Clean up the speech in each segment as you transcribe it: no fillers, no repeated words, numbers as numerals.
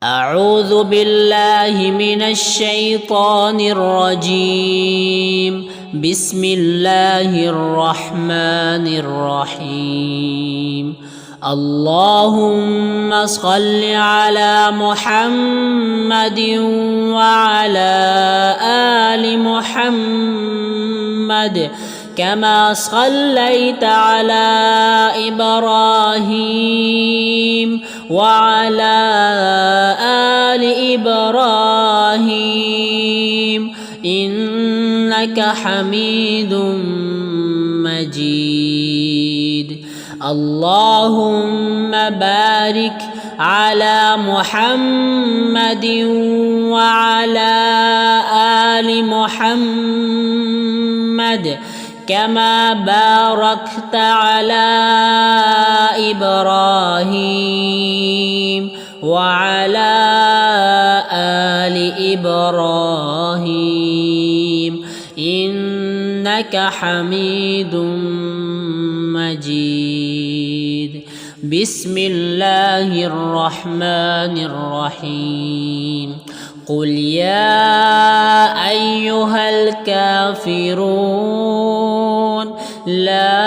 أعوذ بالله من الشيطان الرجيم. بسم الله الرحمن الرحيم. اللهم صل على محمد وعلى آل محمد كما صليت على إبراهيم وعلى آل إبراهيم إنك حميد مجيد. اللهم بارك على محمد وعلى آل محمد كما باركت على إبراهيم وعلى آل إبراهيم إنك حميد مجيد. بسم الله الرحمن الرحيم. قل يا أيها الكافرون لا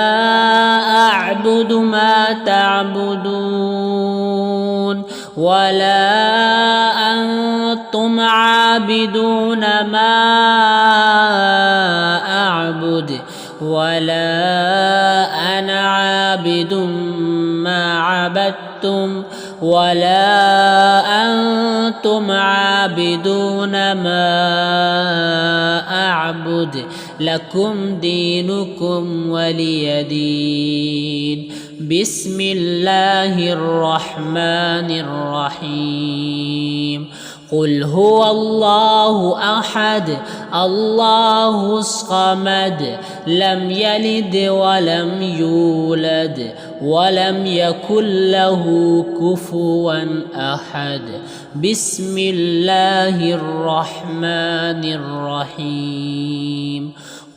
أعبد ما تعبدون ولا أنتم عابدون ما أعبد ولا أنا عابد ما عبدتم ولا أنتم عابدون ما أعبد لكم دينكم ولي دين. بسم الله الرحمن الرحيم. قل هو الله أحد الله الصمد لم يلد ولم يولد ولم يكن له كفوا أحد. بسم الله الرحمن الرحيم.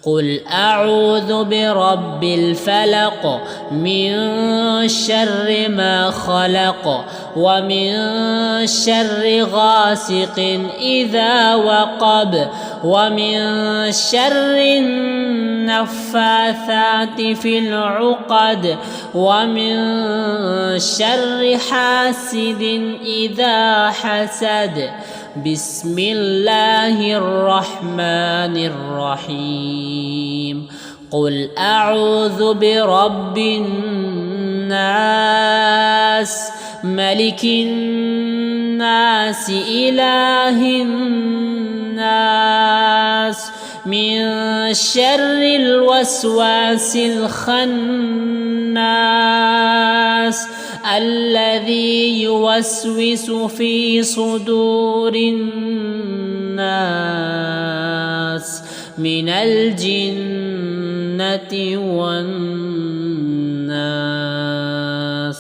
قل أعوذ برب الفلق من شر ما خلق ومن شر غاسق إذا وقب ومن شر النفاثات في العقد ومن شر حاسد إذا حسد. بسم الله الرحمن الرحيم. قل أعوذ برب الناس ملك الناس إله الناس من شر الوسواس الخناس الذي يوسوس في صدور الناس من الجنة والناس.